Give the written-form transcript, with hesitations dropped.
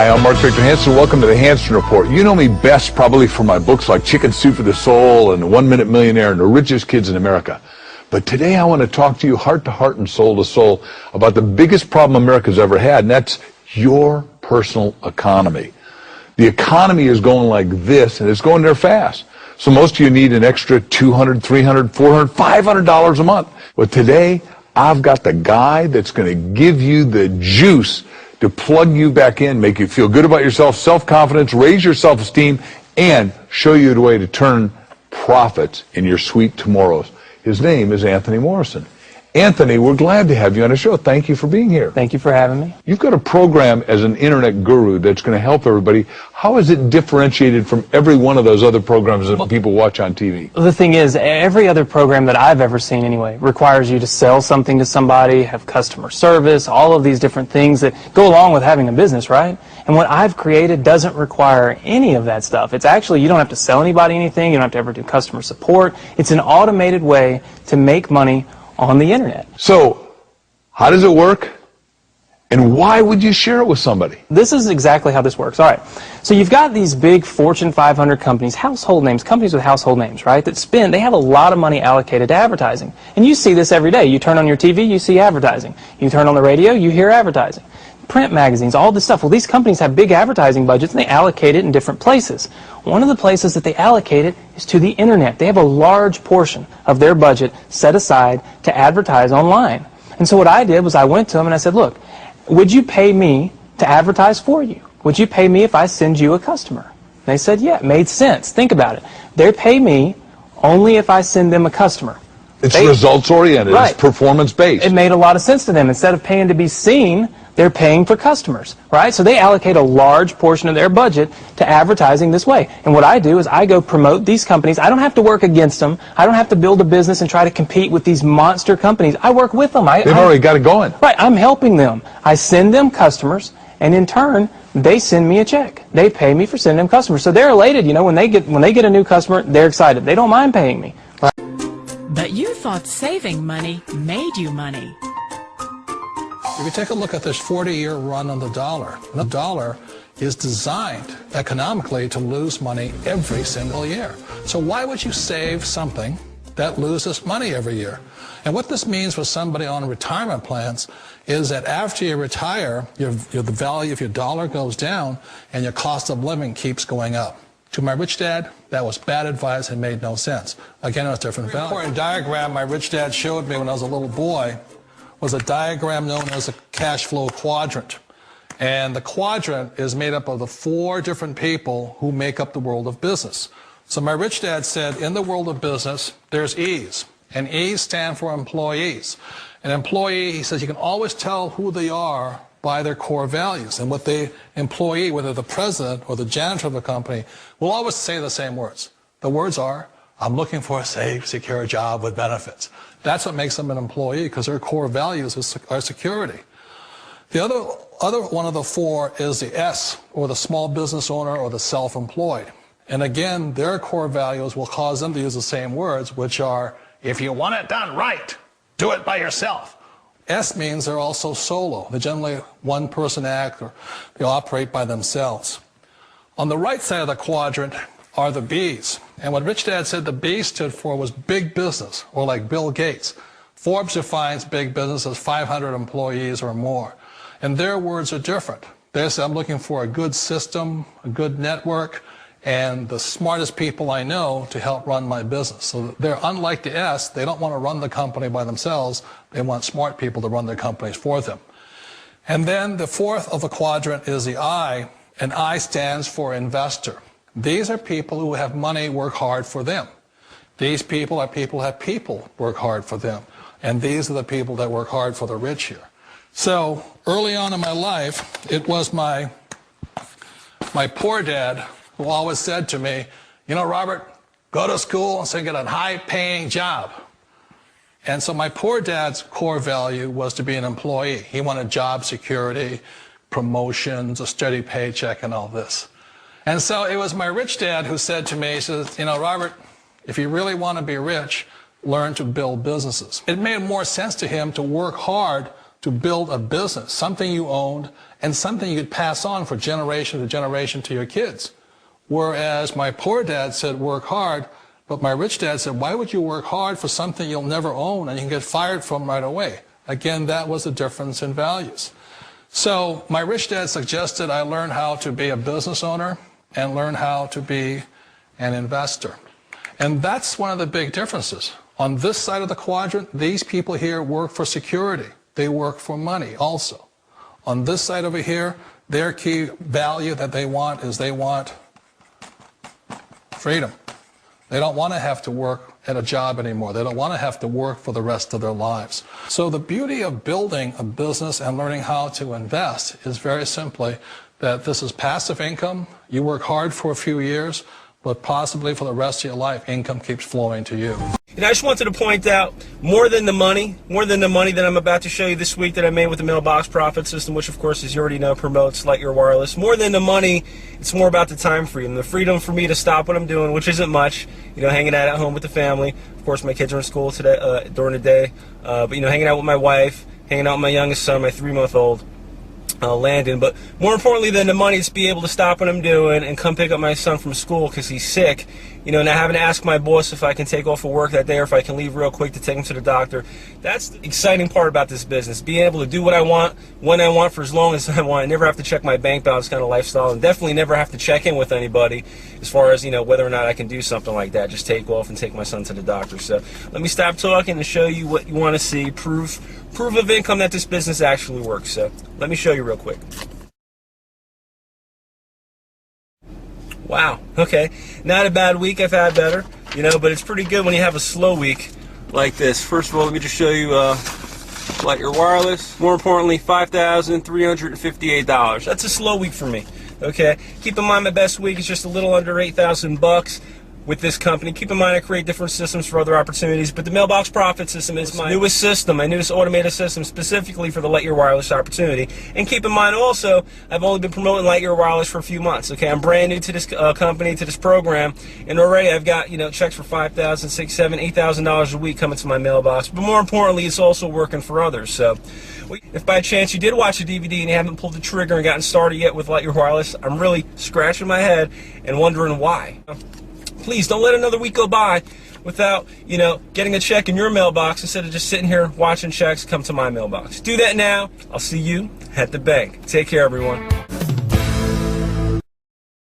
Hi, I'm Mark Victor Hansen. Welcome to the Hansen Report. You know me best probably for my books like Chicken Soup for the Soul and The 1 Minute Millionaire and The Richest Kids in America. But today I want to talk to you heart to heart and soul to soul about the biggest problem America's ever had, and that's your personal economy. The economy is going like this, and it's going there fast. So most of you need an extra $200, $300, $400, $500 a month. But today, I've got the guy that's going to give you the juice to plug you back in, make you feel good about yourself, self-confidence, raise your self-esteem, and show you the way to turn profits in your sweet tomorrows. His name is Anthony Morrison. Anthony, we're glad to have you on the show. Thank you for being here. Thank you for having me. You've got a program as an internet guru that's going to help everybody. How is it differentiated from every one of those other programs that people watch on TV? The thing is, every other program that I've ever seen anyway requires you to sell something to somebody, have customer service, all of these different things that go along with having a business, right? And what I've created doesn't require any of that stuff. It's actually, you don't have to sell anybody anything, you don't have to ever do customer support. It's an automated way to make money on the internet. So, how does it work? And why would you share it with somebody? This is exactly how this works. All right. So you've got these big Fortune 500 companies, household names, companies with household names, right, that they have a lot of money allocated to advertising. And you see this every day. You turn on your TV, you see advertising. You turn on the radio, you hear advertising. Print magazines, all this stuff. Well, these companies have big advertising budgets, and they allocate it in different places. One of the places that they allocate it is to the internet. They have a large portion of their budget set aside to advertise online. And so what I did was I went to them and I said, look, would you pay me to advertise for you? Would you pay me if I send you a customer? And they said, yeah, it made sense. Think about it. They pay me only if I send them a customer. It's results-oriented. Right. It's performance-based. It made a lot of sense to them. Instead of paying to be seen, they're paying for customers, right? So they allocate a large portion of their budget to advertising this way. And what I do is I go promote these companies. I don't have to work against them. I don't have to build a business and try to compete with these monster companies. I work with them. They've already got it going. Right. I'm helping them. I send them customers, and in turn, they send me a check. They pay me for sending them customers. So they're elated. You know, when they get a new customer, they're excited. They don't mind paying me. Right? But you thought saving money made you money. If you take a look at this 40-year run on the dollar is designed economically to lose money every single year. So why would you save something that loses money every year? And what this means for somebody on retirement plans is that after you retire, the value of your dollar goes down and your cost of living keeps going up. To my rich dad, that was bad advice and made no sense. Again, it was different value. An important diagram my rich dad showed me when I was a little boy was a diagram known as a cash flow quadrant. And the quadrant is made up of the 4 different people who make up the world of business. So my rich dad said, in the world of business, there's E's. And E's stand for employees. An employee, he says, you can always tell who they are by their core values. And what the employee, whether the president or the janitor of the company, will always say the same words. The words are, I'm looking for a safe, secure job with benefits. That's what makes them an employee, because their core values are security. The other one of the 4 is the S, or the small business owner or the self-employed. And again, their core values will cause them to use the same words, which are, if you want it done right, do it by yourself. S means they're also solo. They're generally one-person act, or they operate by themselves. On the right side of the quadrant are the B's. And what Rich Dad said the B stood for was big business, or like Bill Gates. Forbes defines big business as 500 employees or more. And their words are different. They say, I'm looking for a good system, a good network, and the smartest people I know to help run my business. So they're unlike the S. They don't want to run the company by themselves. They want smart people to run their companies for them. And then the 4th of the quadrant is the I, and I stands for investor. These are people who have money work hard for them. These people are people who have people work hard for them. And these are the people that work hard for the rich here. So early on in my life, it was my poor dad who always said to me, you know, Robert, go to school and so get a high-paying job. And so my poor dad's core value was to be an employee. He wanted job security, promotions, a steady paycheck, and all this. And so it was my rich dad who said to me, he says, you know, Robert, if you really want to be rich, learn to build businesses. It made more sense to him to work hard to build a business, something you owned and something you could pass on for generation to generation to your kids. Whereas my poor dad said, work hard, but my rich dad said, why would you work hard for something you'll never own and you can get fired from right away? Again, that was the difference in values. So my rich dad suggested I learn how to be a business owner and learn how to be an investor. And that's one of the big differences. On this side of the quadrant, these people here work for security. They work for money also. On this side over here, their key value that they want is they want freedom. They don't want to have to work at a job anymore. They don't want to have to work for the rest of their lives. So the beauty of building a business and learning how to invest is very simply that this is passive income. You work hard for a few years, but possibly for the rest of your life, income keeps flowing to you. And I just wanted to point out, more than the money that I'm about to show you this week that I made with the mailbox profit system, which of course, as you already know, promotes Lightyear Wireless. More than the money, it's more about the time freedom. The freedom for me to stop what I'm doing, which isn't much, hanging out at home with the family. Of course, my kids are in school today, during the day. But hanging out with my wife, hanging out with my youngest son, my 3-month-old. Landon, but more importantly than the money is be able to stop what I'm doing and come pick up my son from school because he's sick, not having to ask my boss if I can take off of work that day or if I can leave real quick to take him to the doctor. That's the exciting part about this business, being able to do what I want, when I want, for as long as I want. I never have to check my bank balance kind of lifestyle, and definitely never have to check in with anybody as far as, whether or not I can do something like that, just take off and take my son to the doctor. So let me stop talking and show you what you want to see, proof of income that this business actually works. So let me show you real quick. Wow, okay, not a bad week. I've had better, but it's pretty good when you have a slow week like this. First of all, let me just show you Lightyear Wireless. More importantly, $5,358. That's a slow week for me. Okay, keep in mind my best week is just a little under $8,000 with this company. Keep in mind I create different systems for other opportunities, but the mailbox profit system is my newest system, my newest automated system specifically for the Lightyear Wireless opportunity. And keep in mind also, I've only been promoting Lightyear Wireless for a few months. Okay, I'm brand new to this company, to this program, and already I've got checks for $5,000, $6,000, $7,000, $8,000 a week coming to my mailbox. But more importantly, it's also working for others. So, if by chance you did watch the DVD and you haven't pulled the trigger and gotten started yet with Lightyear Wireless, I'm really scratching my head and wondering why. Please don't let another week go by without, getting a check in your mailbox instead of just sitting here watching checks come to my mailbox. Do that now. I'll see you at the bank. Take care, everyone.